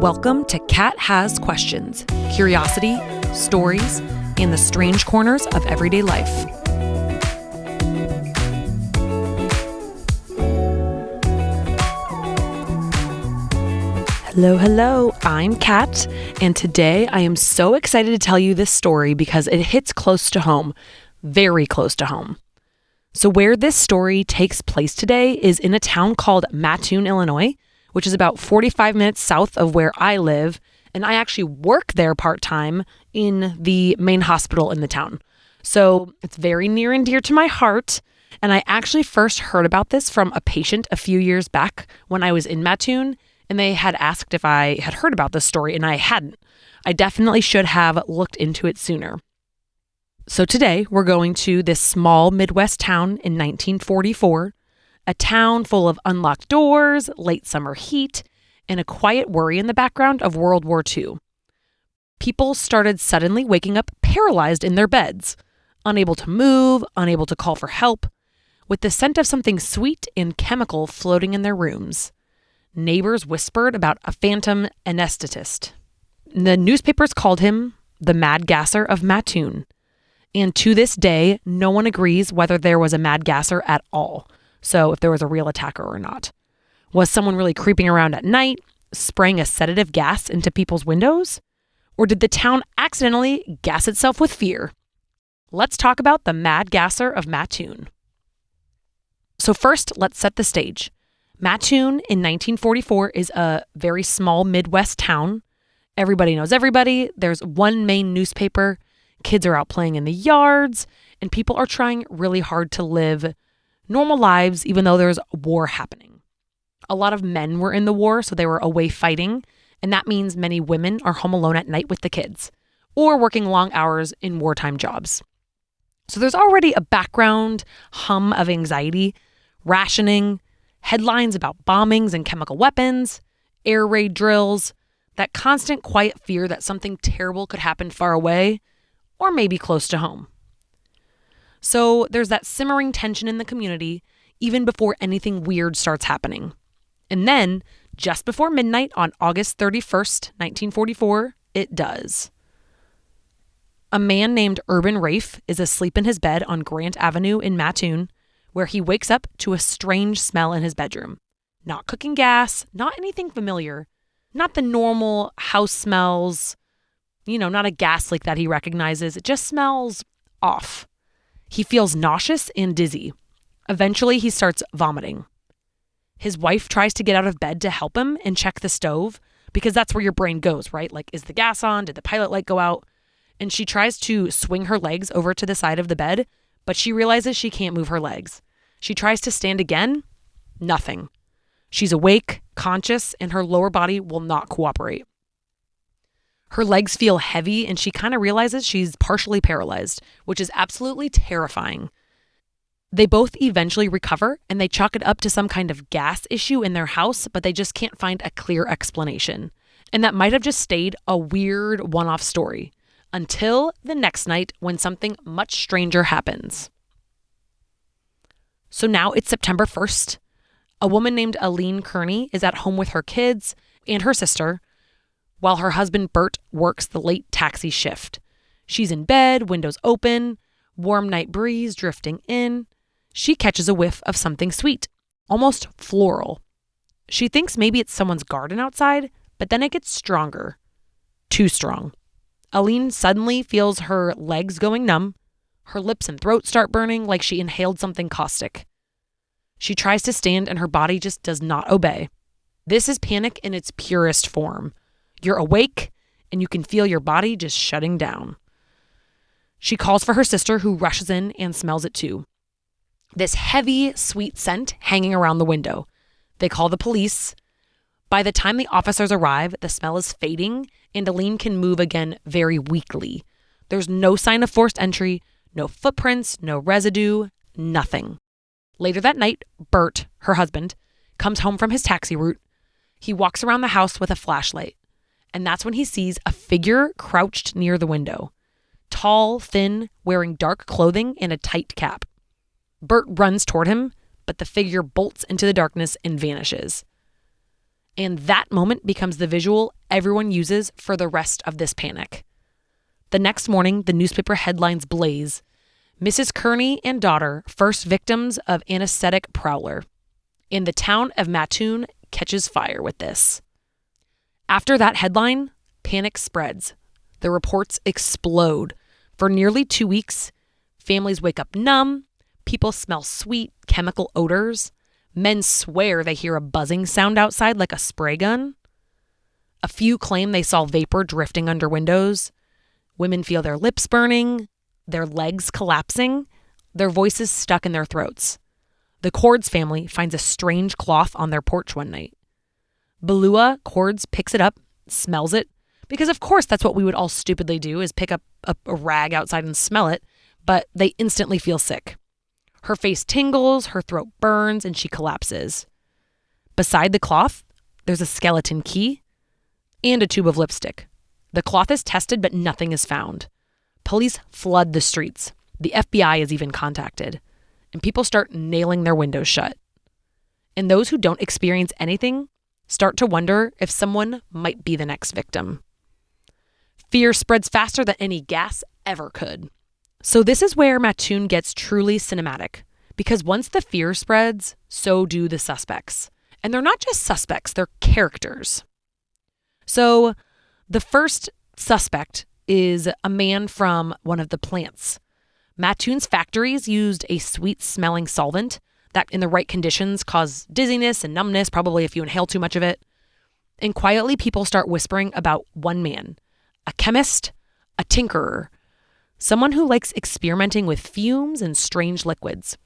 Welcome to Cat Has Questions, curiosity, stories, and the strange corners of everyday life. Hello, I'm Kat, and today I am so excited to tell you this story because it hits close to home, very close to home. So where this story takes place today is in a town called Mattoon, Illinois, which is about 45 minutes south of where I live, and I actually work there part-time in the main hospital in the town. So it's very near and dear to my heart, and I actually first heard about this from a patient a few years back when I was in Mattoon, and they had asked if I had heard about this story, and I hadn't. I definitely should have looked into it sooner. So today, we're going to this small Midwest town in 1944, a town full of unlocked doors, late summer heat, and a quiet worry in the background of World War II. People started suddenly waking up paralyzed in their beds, unable to move, unable to call for help, with the scent of something sweet and chemical floating in their rooms. Neighbors whispered about a phantom anesthetist. The newspapers called him the Mad Gasser of Mattoon. And to this day, no one agrees whether there was a Mad Gasser at all. So if there was a real attacker or not. Was someone really creeping around at night, spraying a sedative gas into people's windows? Or did the town accidentally gas itself with fear? Let's talk about the Mad Gasser of Mattoon. So first, let's set the stage. Mattoon in 1944 is a very small Midwest town. Everybody knows everybody. There's one main newspaper. Kids are out playing in the yards, and people are trying really hard to live normal lives, even though there's war happening. A lot of men were in the war, so they were away fighting, and that means many women are home alone at night with the kids, or working long hours in wartime jobs. So there's already a background hum of anxiety, rationing, headlines about bombings and chemical weapons, air raid drills, that constant quiet fear that something terrible could happen far away, or maybe close to home. So there's that simmering tension in the community even before anything weird starts happening. And then, just before midnight on August 31st, 1944, it does. A man named Urban Rafe is asleep in his bed on Grant Avenue in Mattoon, where he wakes up to a strange smell in his bedroom. Not cooking gas, not anything familiar, not the normal house smells, not a gas leak that he recognizes. It just smells off. He feels nauseous and dizzy. Eventually, he starts vomiting. His wife tries to get out of bed to help him and check the stove because that's where your brain goes, right? Like, is the gas on? Did the pilot light go out? And she tries to swing her legs over to the side of the bed, but she realizes she can't move her legs. She tries to stand again. Nothing. She's awake, conscious, and her lower body will not cooperate. Her legs feel heavy, and she kind of realizes she's partially paralyzed, which is absolutely terrifying. They both eventually recover, and they chalk it up to some kind of gas issue in their house, but they just can't find a clear explanation. And that might have just stayed a weird one-off story, until the next night when something much stranger happens. So now it's September 1st. A woman named Aline Kearney is at home with her kids and her sister, while her husband Bert works the late taxi shift. She's in bed, windows open, warm night breeze drifting in. She catches a whiff of something sweet, almost floral. She thinks maybe it's someone's garden outside, but then it gets stronger. Too strong. Aline suddenly feels her legs going numb. Her lips and throat start burning like she inhaled something caustic. She tries to stand and her body just does not obey. This is panic in its purest form. You're awake, and you can feel your body just shutting down. She calls for her sister, who rushes in and smells it too. This heavy, sweet scent hanging around the window. They call the police. By the time the officers arrive, the smell is fading, and Aline can move again very weakly. There's no sign of forced entry, no footprints, no residue, nothing. Later that night, Bert, her husband, comes home from his taxi route. He walks around the house with a flashlight. And that's when he sees a figure crouched near the window. Tall, thin, wearing dark clothing and a tight cap. Bert runs toward him, but the figure bolts into the darkness and vanishes. And that moment becomes the visual everyone uses for the rest of this panic. The next morning, the newspaper headlines blaze. Mrs. Kearney and daughter, first victims of anesthetic prowler. And the town of Mattoon catches fire with this. After that headline, panic spreads. The reports explode. For nearly 2 weeks, families wake up numb. People smell sweet chemical odors. Men swear they hear a buzzing sound outside like a spray gun. A few claim they saw vapor drifting under windows. Women feel their lips burning, their legs collapsing, their voices stuck in their throats. The Cords family finds a strange cloth on their porch one night. Belua Cords picks it up, smells it, because of course that's what we would all stupidly do, is pick up a rag outside and smell it, but they instantly feel sick. Her face tingles, her throat burns, and she collapses. Beside the cloth, there's a skeleton key and a tube of lipstick. The cloth is tested, but nothing is found. Police flood the streets. The FBI is even contacted. And people start nailing their windows shut. And those who don't experience anything start to wonder if someone might be the next victim. Fear spreads faster than any gas ever could. So this is where Mattoon gets truly cinematic. Because once the fear spreads, so do the suspects. And they're not just suspects, they're characters. So the first suspect is a man from one of the plants. Mattoon's factories used a sweet-smelling solvent that in the right conditions cause dizziness and numbness, probably if you inhale too much of it. And quietly people start whispering about one man, a chemist, a tinkerer, someone who likes experimenting with fumes and strange liquids.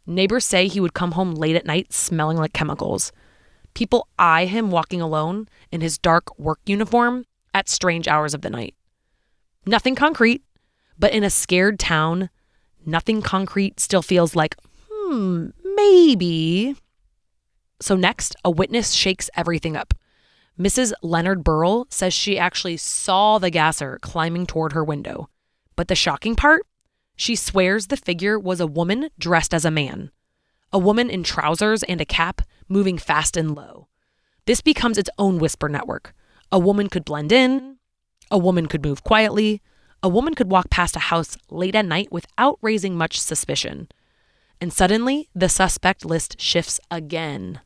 Neighbors say he would come home late at night smelling like chemicals. People eye him walking alone in his dark work uniform at strange hours of the night. Nothing concrete, but in a scared town, nothing concrete still feels like, maybe. So next, a witness shakes everything up. Mrs. Leonard Burrell says she actually saw the gasser climbing toward her window. But the shocking part? She swears the figure was a woman dressed as a man. A woman in trousers and a cap, moving fast and low. This becomes its own whisper network. A woman could blend in. A woman could move quietly. A woman could walk past a house late at night without raising much suspicion. And suddenly, the suspect list shifts again.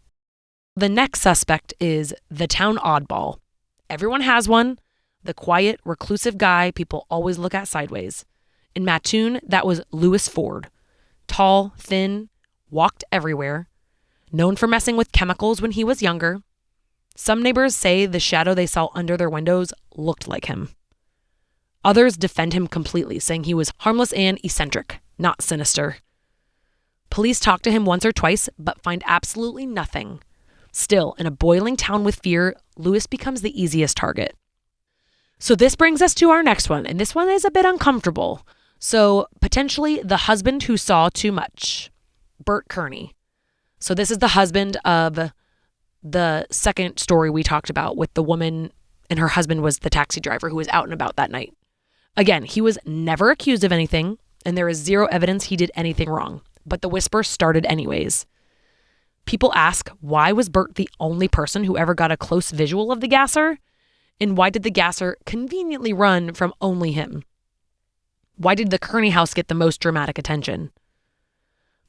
The next suspect is the town oddball. Everyone has one. The quiet, reclusive guy people always look at sideways. In Mattoon, that was Lewis Ford. Tall, thin, walked everywhere. Known for messing with chemicals when he was younger. Some neighbors say the shadow they saw under their windows looked like him. Others defend him completely, saying he was harmless and eccentric, not sinister. Police talk to him once or twice, but find absolutely nothing. Still, in a boiling town with fear, Lewis becomes the easiest target. So this brings us to our next one, and this one is a bit uncomfortable. So potentially the husband who saw too much, Bert Kearney. So this is the husband of the second story we talked about with the woman, and her husband was the taxi driver who was out and about that night. Again, he was never accused of anything, and there is zero evidence he did anything wrong. But the whisper started anyways. People ask, why was Bert the only person who ever got a close visual of the gasser? And why did the gasser conveniently run from only him? Why did the Kearney house get the most dramatic attention?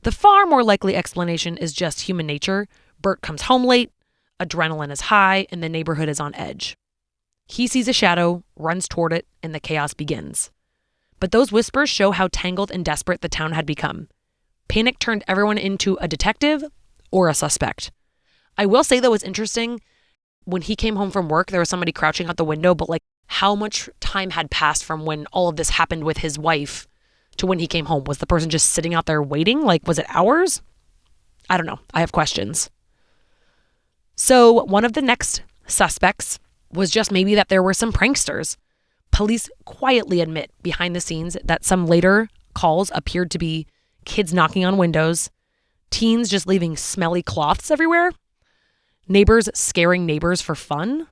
The far more likely explanation is just human nature. Bert comes home late, adrenaline is high, and the neighborhood is on edge. He sees a shadow, runs toward it, and the chaos begins. But those whispers show how tangled and desperate the town had become. Panic turned everyone into a detective or a suspect. I will say, though, it's interesting. When he came home from work, there was somebody crouching out the window, but like how much time had passed from when all of this happened with his wife to when he came home? Was the person just sitting out there waiting? Like, was it hours? I don't know. I have questions. So one of the next suspects was just maybe that there were some pranksters. Police quietly admit behind the scenes that some later calls appeared to be kids knocking on windows, teens just leaving smelly cloths everywhere, neighbors scaring neighbors for fun.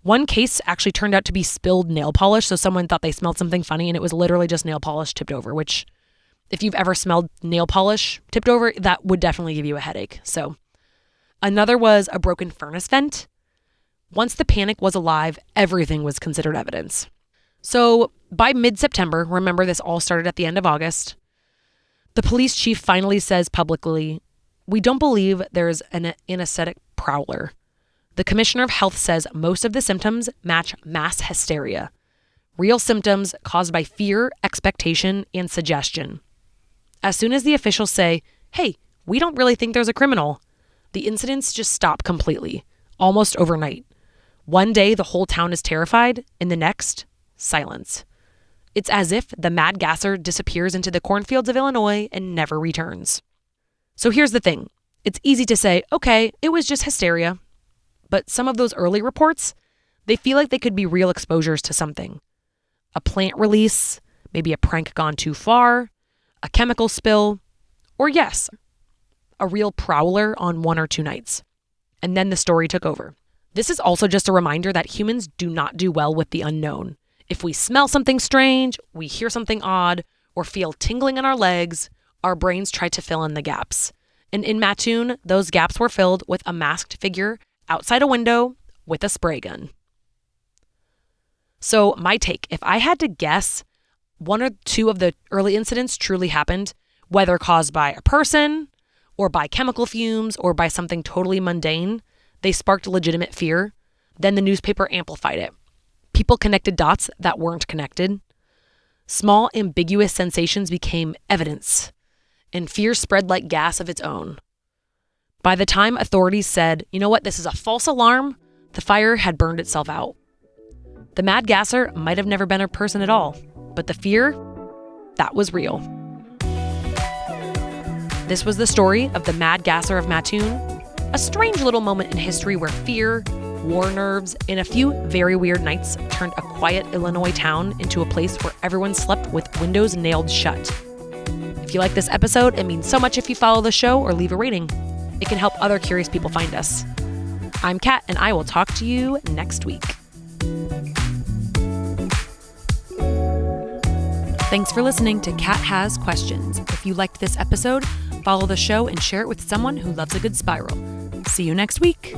One case actually turned out to be spilled nail polish, so someone thought they smelled something funny, and it was literally just nail polish tipped over, which if you've ever smelled nail polish tipped over, that would definitely give you a headache. So Another was a broken furnace vent. Once the panic was alive, everything was considered evidence. So by mid-September, remember this all started at the end of August, the police chief finally says publicly, "We don't believe there's an anesthetic prowler." The commissioner of health says most of the symptoms match mass hysteria, real symptoms caused by fear, expectation, and suggestion. As soon as the officials say, "Hey, we don't really think there's a criminal," the incidents just stop completely, almost overnight. One day, the whole town is terrified, and the next, silence. It's as if the Mad Gasser disappears into the cornfields of Illinois and never returns. So here's the thing. It's easy to say, okay, it was just hysteria. But some of those early reports, they feel like they could be real exposures to something. A plant release, maybe a prank gone too far, a chemical spill, or yes, a real prowler on 1 or 2 nights. And then the story took over. This is also just a reminder that humans do not do well with the unknown. If we smell something strange, we hear something odd, or feel tingling in our legs, our brains try to fill in the gaps. And in Mattoon, those gaps were filled with a masked figure outside a window with a spray gun. So my take, if I had to guess, 1 or 2 of the early incidents truly happened, whether caused by a person, or by chemical fumes, or by something totally mundane, they sparked legitimate fear. Then the newspaper amplified it. People connected dots that weren't connected. Small, ambiguous sensations became evidence, and fear spread like gas of its own. By the time authorities said, you know what, this is a false alarm, the fire had burned itself out. The Mad Gasser might have never been a person at all, but the fear, that was real. This was the story of the Mad Gasser of Mattoon, a strange little moment in history where fear, war nerves, and a few very weird nights turned a quiet Illinois town into a place where everyone slept with windows nailed shut. If you like this episode, it means so much if you follow the show or leave a rating. It can help other curious people find us. I'm Kat, and I will talk to you next week. Thanks for listening to Kat Has Questions. If you liked this episode, follow the show and share it with someone who loves a good spiral. See you next week.